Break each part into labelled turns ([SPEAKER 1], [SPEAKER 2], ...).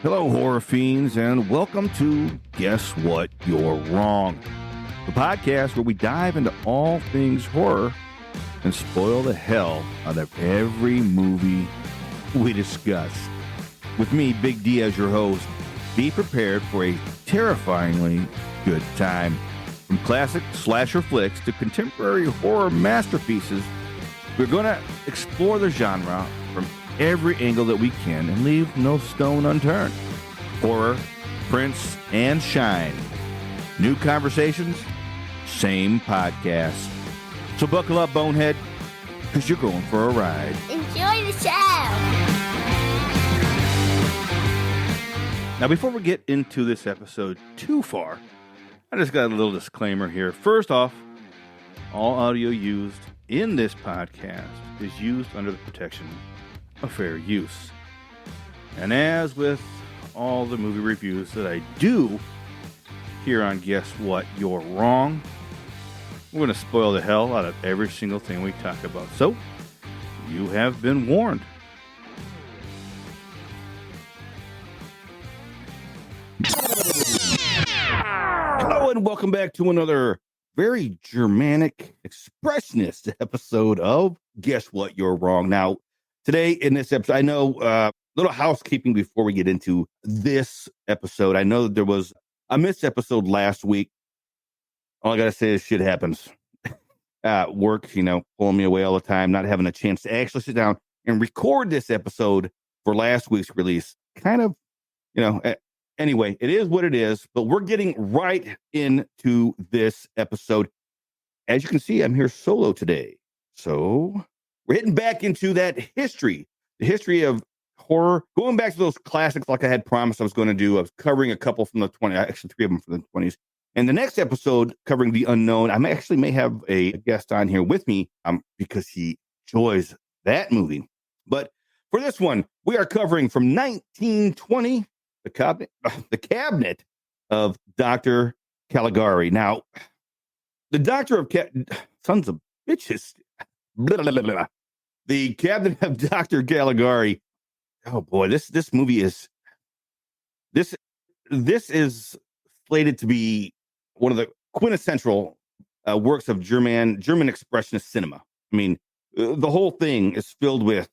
[SPEAKER 1] Hello, horror fiends, and welcome to Guess What? You're Wrong, the podcast where we dive into all things horror and spoil the hell out of every movie we discuss. With me, Big D, as your host, be prepared for a terrifyingly good time. From classic slasher flicks to contemporary horror masterpieces, we're going to explore the genre from every angle that we can and leave no stone unturned. Horror, prints, and shine. New conversations, same podcast. So buckle up, bonehead, because you're going for a ride.
[SPEAKER 2] Enjoy the show!
[SPEAKER 1] Now, before we get into this episode too far, I just got a little disclaimer here. First off, all audio used in this podcast is used under the protection of fair use. And as with all the movie reviews that I do here on Guess What? You're Wrong, we're going to spoil the hell out of every single thing we talk about. So, you have been warned. Hello and welcome back to another very Germanic expressionist episode of Guess What? You're Wrong. Now, today in this episode, I know little housekeeping before we get into this episode. I know that there was a missed episode last week. All I got to say is shit happens. Work, pulling me away all the time, not having a chance to actually sit down and record this episode for last week's release. Kind of, anyway, it is what it is, but we're getting right into this episode. As you can see, I'm here solo today. So we're hitting back into that history, the history of horror, going back to those classics like I had promised I was going to do. I was covering a couple from the 20s, actually 3 of them from the 20s. And the next episode covering the unknown, I may have a guest on here with me because he enjoys that movie. But for this one, we are covering from 1920, the cabinet of Dr. Caligari. Now, the doctor of sons of bitches. Blah, blah, blah, blah. The cabinet of Dr. Caligari. Oh boy, this movie is this is slated to be one of the quintessential works of German expressionist cinema. I mean, the whole thing is filled with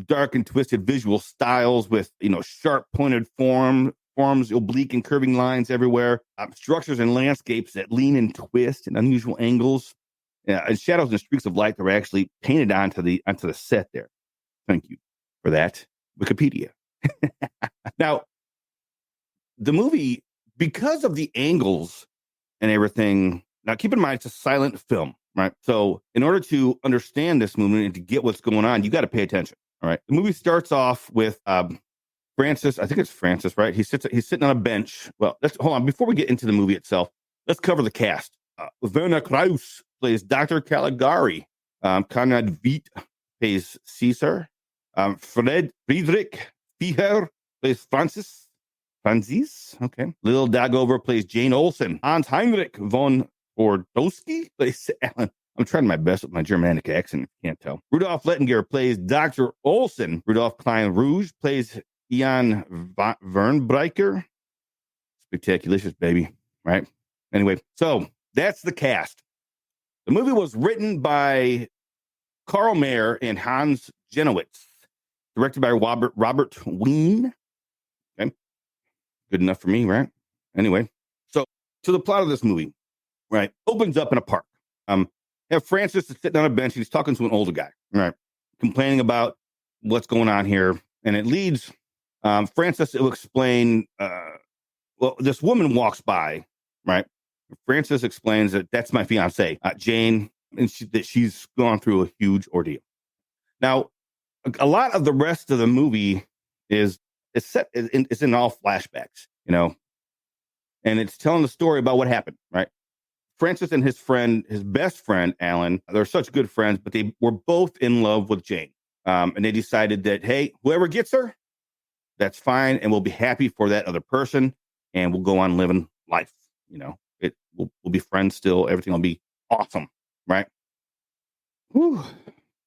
[SPEAKER 1] dark and twisted visual styles with sharp pointed forms, oblique and curving lines everywhere, structures and landscapes that lean and twist in unusual angles, and shadows and streaks of light that were actually painted onto the set there. Thank you for that, Wikipedia. Now, the movie, because of the angles and everything, now keep in mind, it's a silent film, right? So in order to understand this movie and to get what's going on, you got to pay attention, all right? The movie starts off with Francis, I think it's Francis, right? He's sitting on a bench. Well, hold on. Before we get into the movie itself, let's cover the cast. Werner Krauss plays Dr. Caligari. Conrad Veidt plays Caesar. Friedrich Fieher plays Francis. Okay. Lil Dagover plays Jane Olsen. Hans Heinrich von Bordowski plays Alan. I'm trying my best with my Germanic accent, if you can't tell. Rudolf Lettinger plays Dr. Olsen. Rudolf Klein-Rouge plays Ian Vernbreiker. Spectaculicious, baby. Right? Anyway, so that's the cast. The movie was written by Karl Mayer and Hans Genowitz. Directed by Robert Wien. Okay. Good enough for me, right? Anyway, so to the plot of this movie, right? Opens up in a park. Have Francis is sitting on a bench. He's talking to an older guy, right? Complaining about what's going on here. And it leads Francis to explain, this woman walks by, right? Francis explains that that's my fiance, Jane, and that she's gone through a huge ordeal. Now, a lot of the rest of the movie is in all flashbacks, and it's telling the story about what happened, right? Francis and his best friend, Alan, they're such good friends, but they were both in love with Jane. And they decided that, hey, whoever gets her, that's fine. And we'll be happy for that other person. And we'll go on living life. We'll be friends still. Everything will be awesome. Right. Whew.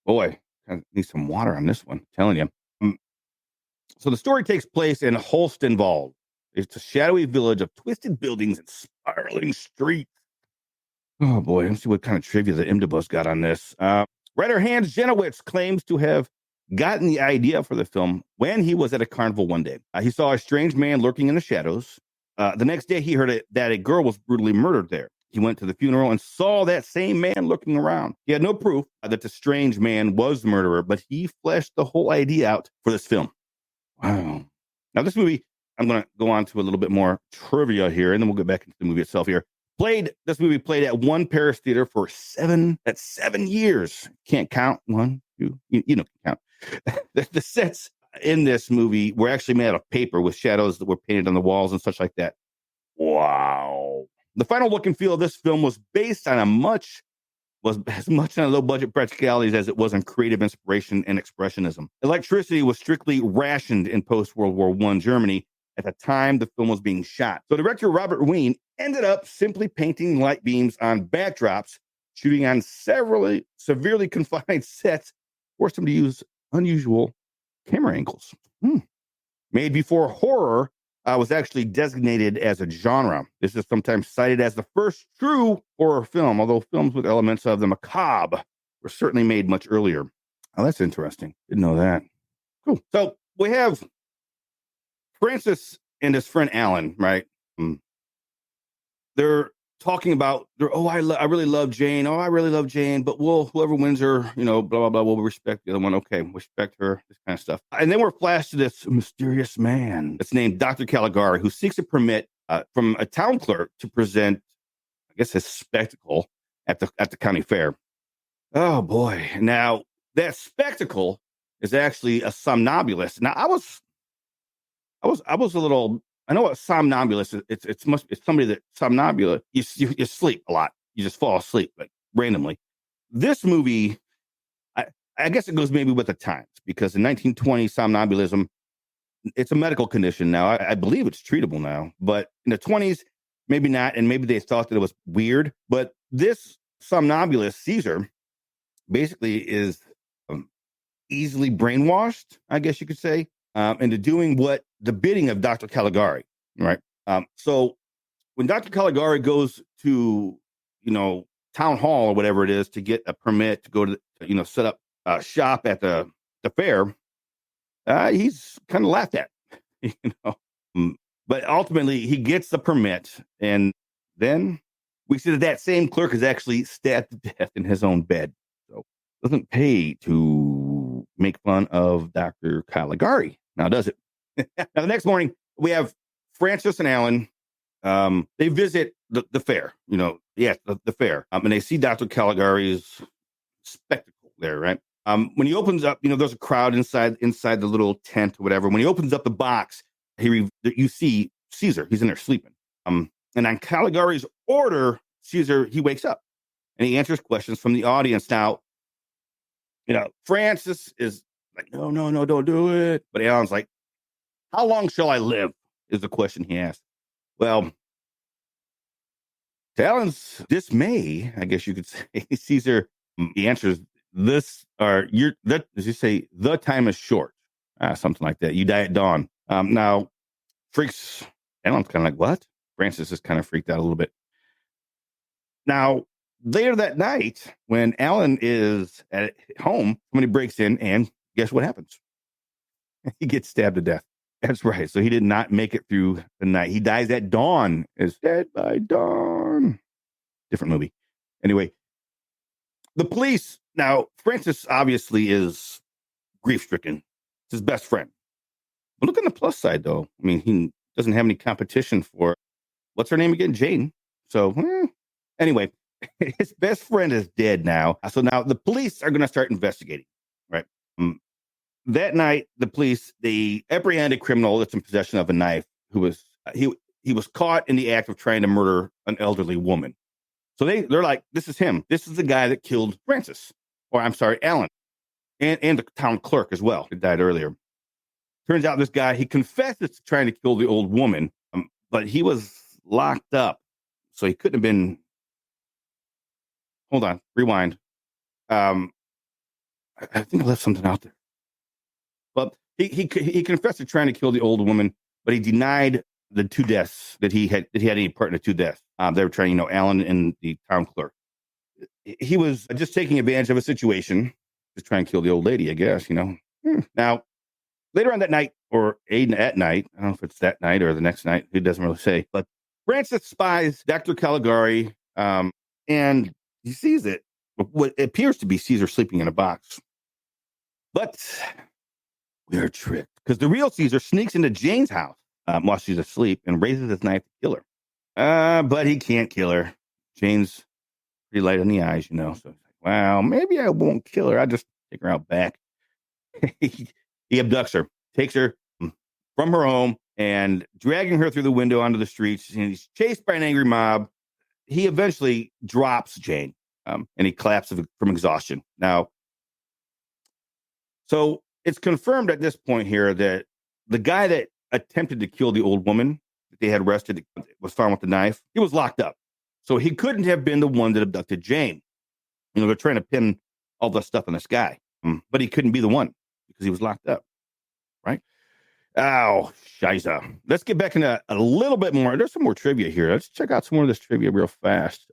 [SPEAKER 1] Boy, I need some water on this one. I'm telling you. So the story takes place in Holstenwald. It's a shadowy village of twisted buildings and spiraling streets. Oh boy, let's see what kind of trivia the Imdibus got on this. Writer Hans Jenowitz claims to have gotten the idea for the film when he was at a carnival one day. He saw a strange man lurking in the shadows. The next day, he heard that a girl was brutally murdered there. He went to the funeral and saw that same man looking around. He had no proof that the strange man was the murderer, but he fleshed the whole idea out for this film. Wow. Now, this movie, I'm going to go on to a little bit more trivia here, and then we'll get back into the movie itself here. This movie played at one Paris theater for 7 years. Can't count. 1, 2, you know, count. The sets in this movie were actually made out of paper with shadows that were painted on the walls and such like that. Wow. The final look and feel of this film was based on as much on low budget practicalities as it was on creative inspiration and expressionism. Electricity was strictly rationed in post-World War I Germany at the time the film was being shot. So director Robert Wien ended up simply painting light beams on backdrops, shooting on severely confined sets, forced him to use unusual camera angles. Made before horror was actually designated as a genre. This is sometimes cited as the first true horror film, although films with elements of the macabre were certainly made much earlier. Oh, that's interesting. Didn't know that. Cool. So we have Francis and his friend Alan, right? They're talking about, I really love Jane. Oh, I really love Jane, but whoever wins her, blah, blah, blah, we'll respect the other one. Okay, respect her, this kind of stuff. And then we're flashed to this mysterious man that's named Dr. Caligari, who seeks a permit from a town clerk to present, I guess, his spectacle at the county fair. Oh boy. Now, that spectacle is actually a somnambulist. Now, I was a little. I know what somnambulist is. It's somebody that somnambulist. You sleep a lot. You just fall asleep like randomly. This movie, I guess it goes maybe with the times, because in 1920 somnambulism, it's a medical condition now. I believe it's treatable now, but in the 20s, maybe not, and maybe they thought that it was weird. But this somnambulist Caesar basically is easily brainwashed, I guess you could say, into doing what the bidding of Dr. Caligari, right? So when Dr. Caligari goes to, town hall or whatever it is to get a permit to go to, set up shop at the fair, he's kind of laughed at, But ultimately he gets the permit, and then we see that same clerk is actually stabbed to death in his own bed. So doesn't pay to make fun of Dr. Caligari. Now, does it? Now, the next morning, we have Francis and Alan. They visit the fair, the fair. And they see Dr. Caligari's spectacle there, right? When he opens up, there's a crowd inside the little tent or whatever. When he opens up the box, you see Caesar. He's in there sleeping. And on Caligari's order, Caesar, he wakes up and he answers questions from the audience. Now, Francis is like, no, don't do it. But Alan's like, how long shall I live? Is the question he asked. Well, to Alan's dismay, I guess you could say, Caesar, he answers this, or does he say, the time is short? Something like that. You die at dawn. Now, Alan's kind of like, what? Francis is kind of freaked out a little bit. Now, later that night, when Alan is at home, somebody breaks in, and guess what happens? He gets stabbed to death. That's right. So he did not make it through the night. He dies at dawn. Is dead by dawn. Different movie. Anyway, the police. Now, Francis obviously is grief-stricken. It's his best friend. But look on the plus side, though. I mean, he doesn't have any competition for, what's her name again? Jane. So, anyway, his best friend is dead now. So now the police are going to start investigating, right? That night, the police, they apprehend a criminal that's in possession of a knife who was, he was caught in the act of trying to murder an elderly woman. So they're like, this is him. This is the guy that killed Francis, or I'm sorry, Alan, and the town clerk as well, who died earlier. Turns out this guy, he confesses to trying to kill the old woman, but he was locked up. So he couldn't have been, hold on, rewind. I think I left something out there. But he confessed to trying to kill the old woman, but he denied the two deaths that he had any part in the two deaths. They were trying, Alan and the town clerk. He was just taking advantage of a situation, just trying to kill the old lady, I guess. Now, later on that night, or at night, I don't know if it's that night or the next night, it doesn't really say, but Francis spies Dr. Caligari, and he sees it, what appears to be Caesar sleeping in a box. But we are tricked, because the real Caesar sneaks into Jane's house while she's asleep and raises his knife to kill her. But he can't kill her. Jane's pretty light on the eyes, So he's like, well, maybe I won't kill her. I'll just take her out back. He abducts her, takes her from her home, and dragging her through the window onto the streets. And he's chased by an angry mob. He eventually drops Jane, and he collapses from exhaustion. Now, so it's confirmed at this point here that the guy that attempted to kill the old woman that they had arrested was found with the knife. He was locked up. So he couldn't have been the one that abducted Jane. They're trying to pin all the stuff on this guy. But he couldn't be the one because he was locked up. Right? Oh, shiza. Let's get back into a little bit more. There's some more trivia here. Let's check out some more of this trivia real fast.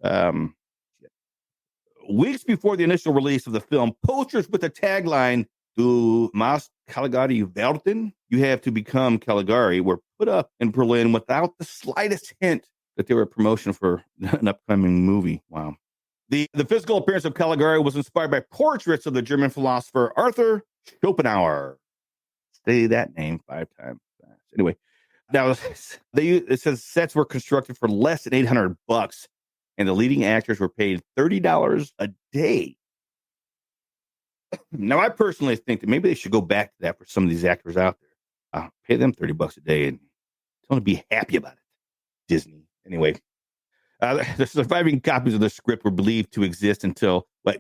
[SPEAKER 1] Weeks before the initial release of the film, posters with the tagline, "Du musst Caligari werden," you have to become Caligari, were put up in Berlin without the slightest hint that they were a promotion for an upcoming movie. Wow. The physical appearance of Caligari was inspired by portraits of the German philosopher Arthur Schopenhauer. Say that name 5 times fast. Anyway, now it says sets were constructed for less than $800, and the leading actors were paid $30 a day. Now, I personally think that maybe they should go back to that for some of these actors out there. Pay them $30 a day and tell them to be happy about it. Disney. Anyway, the surviving copies of the script were believed to exist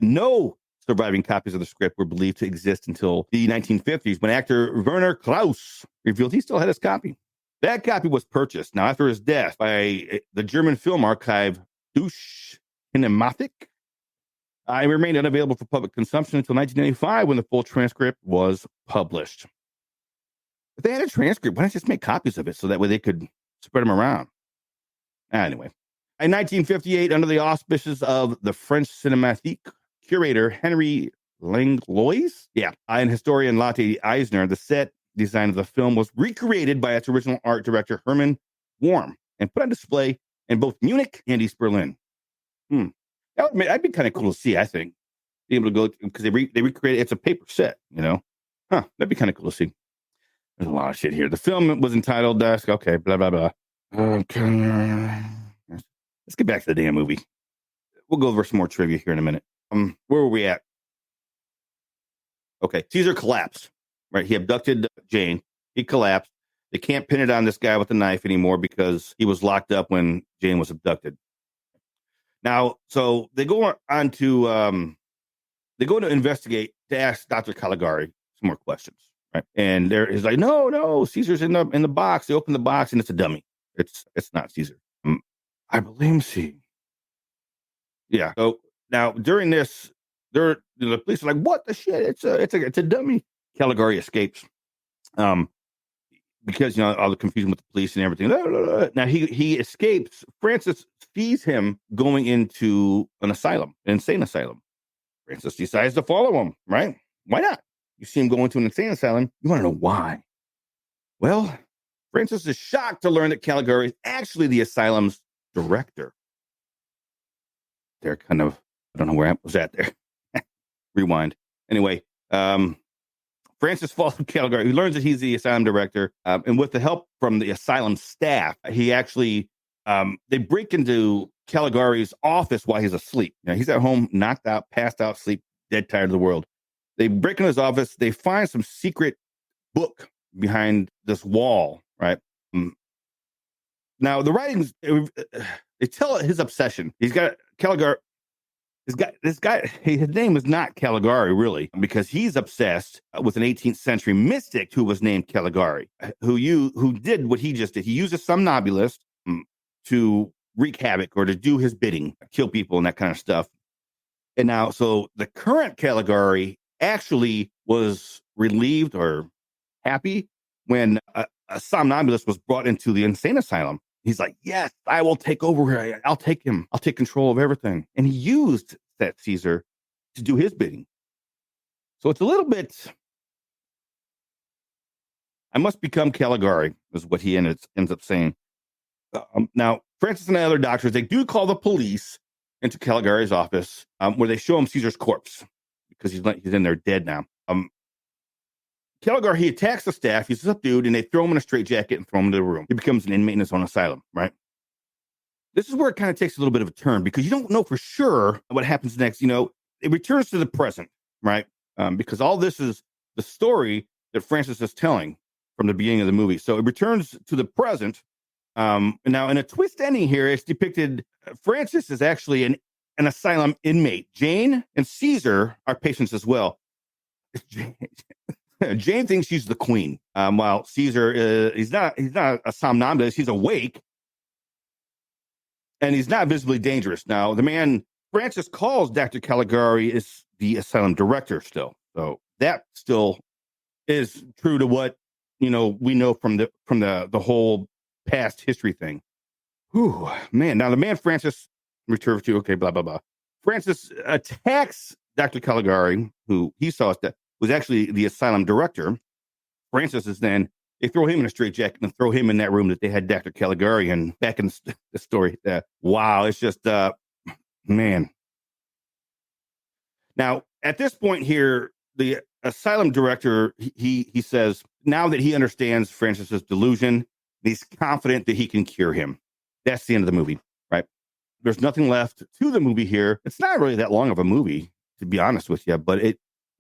[SPEAKER 1] no surviving copies of the script were believed to exist until the 1950s, when actor Werner Klaus revealed he still had his copy. That copy was purchased now after his death by the German film archive Deutsche Kinematik. It remained unavailable for public consumption until 1995, when the full transcript was published. If they had a transcript, why not just make copies of it so that way they could spread them around? Anyway, in 1958, under the auspices of the French cinematique curator Henry Langlois, and historian Lotte Eisner, the set design of the film was recreated by its original art director Hermann Worm and put on display in both Munich and East Berlin. That'd be kind of cool to see, I think. Be able to go, because they recreated, it's a paper set, that'd be kind of cool to see. There's a lot of shit here. The film was entitled, okay, blah, blah, blah. Okay. Let's get back to the damn movie. We'll go over some more trivia here in a minute. Where were we at? Okay, Caesar collapsed, right? He abducted Jane. He collapsed. They can't pin it on this guy with the knife anymore because he was locked up when Jane was abducted. Now, so they go on to investigate, to ask Dr. Caligari some more questions, right? And he's like, no, Caesar's in the box. They open the box and it's a dummy. It's not Caesar. I blame C. Yeah. So now during this, the police are like, what the shit? It's a dummy. Caligari escapes. Because all the confusion with the police and everything. Now he escapes. Francis sees him going into an insane asylum. Francis decides to follow him, right? Why not? You see him go into an insane asylum. You want to know why? Well, Francis is shocked to learn that Caligari is actually the asylum's director. They're kind of, I don't know where I was at there. Rewind. Anyway, Francis falls to Caligari. He learns that he's the asylum director. And with the help from the asylum staff, he actually, they break into Caligari's office while he's asleep. He's at home, knocked out, passed out, sleep, dead tired of the world. They break into his office. They find some secret book behind this wall, right? Now, the writings, they tell his obsession. He's got Caligari. This guy, his name is not Caligari, really, because he's obsessed with an 18th century mystic who was named Caligari, who did what he just did. He used a somnambulist to wreak havoc or to do his bidding, kill people and that kind of stuff. And now, so the current Caligari actually was relieved or happy when a somnambulist was brought into the insane asylum. He's like, yes, I will take over here. I'll take him. I'll take control of everything. And he used that Caesar to do his bidding. So it's a little bit, I must become Caligari, is what he ends up saying. Now, Francis and the other doctors, they do call the police into Caligari's office, where they show him Caesar's corpse because he's in there dead now. Caligari, he attacks the staff, he's subdued, and they throw him in a straitjacket and throw him into the room. He becomes an inmate in his own asylum, right? This is where it kind of takes a little bit of a turn because you don't know for sure what happens next. It returns to the present, right? Because all this is the story that Francis is telling from the beginning of the movie. So it returns to the present. Now, in a twist ending here, it's depicted Francis is actually an asylum inmate. Jane and Caesar are patients as well. Jane thinks she's the queen, while Caesar he's not a somnambulist. He's awake, and he's not visibly dangerous. Now, the man Francis calls Dr. Caligari is the asylum director still. So that still is true to what we know from the whole past history thing. Whew, man. Now, the man Francis returns to, okay, blah, blah, blah. Francis attacks Dr. Caligari, who he saw was actually the asylum director. Francis is then, they throw him in a straitjacket and throw him in that room that they had Dr. Caligari in. Back in the story. Wow, it's just, man. Now, at this point here, the asylum director, he says, now that he understands Francis's delusion, he's confident that he can cure him. That's the end of the movie, right? There's nothing left to the movie here. It's not really that long of a movie, to be honest with you, but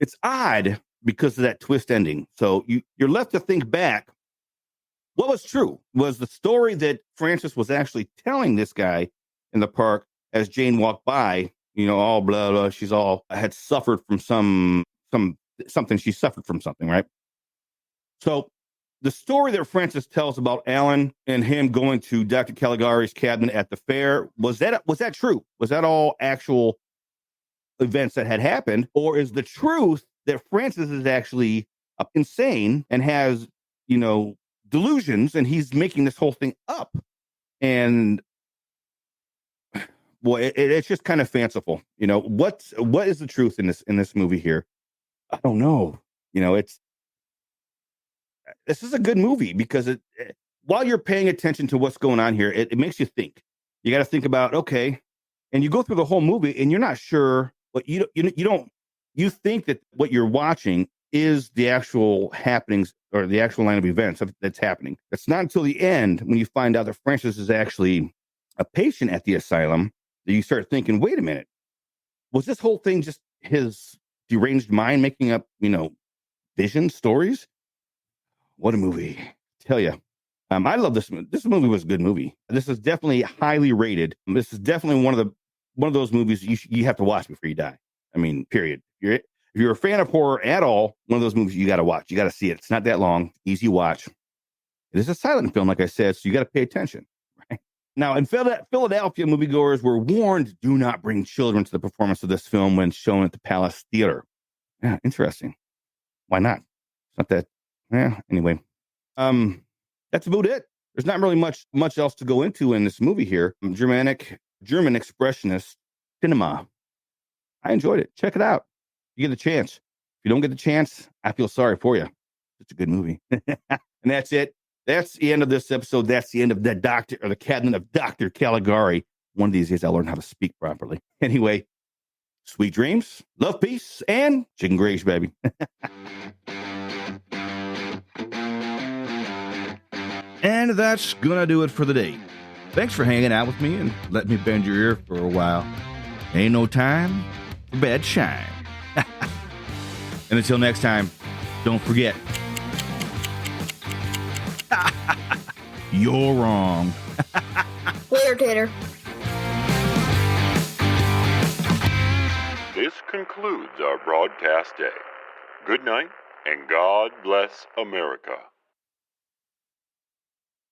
[SPEAKER 1] it's odd because of that twist ending. So you're left to think back. What was true? Was the story that Francis was actually telling this guy in the park as Jane walked by, all blah, blah, she's all had suffered from something. She suffered from something, right? So the story that Francis tells about Alan and him going to Dr. Caligari's cabinet at the fair, was that true? Was that all actual events that had happened? Or is the truth that Francis is actually insane and has, delusions, and he's making this whole thing up? And boy, it's just kind of fanciful. What is the truth in this movie here? I don't know. This is a good movie because while you're paying attention to what's going on here, it makes you think. You got to think about, okay, and you go through the whole movie and you're not sure what you think that what you're watching is the actual happenings or the actual line of events that's happening. It's not until the end when you find out that Francis is actually a patient at the asylum that you start thinking, wait a minute, was this whole thing just his deranged mind making up, vision stories? What a movie. Tell you. I love this. This movie was a good movie. This is definitely highly rated. This is definitely one of those movies you have to watch before you die. I mean, period. If you're a fan of horror at all, one of those movies you got to watch. You got to see it. It's not that long. Easy watch. It is a silent film, like I said, so you got to pay attention. Right? Now, in Philadelphia, moviegoers were warned, do not bring children to the performance of this film when shown at the Palace Theater. Yeah, interesting. Why not? It's not that. Yeah, anyway. That's about it. There's not really much else to go into in this movie here. German expressionist cinema. I enjoyed it. Check it out. You get a chance. If you don't get the chance, I feel sorry for you. It's a good movie. And that's it. That's the end of this episode. That's the end of the cabinet of Dr. Caligari. One of these days I'll learn how to speak properly. Anyway, sweet dreams, love, peace, and chicken graze, baby. And that's gonna do it for the day. Thanks for hanging out with me and letting me bend your ear for a while. Ain't no time for bad shine. And until next time, don't forget, you're wrong.
[SPEAKER 2] Later, Tater.
[SPEAKER 3] This concludes our broadcast day. Good night, and God bless America.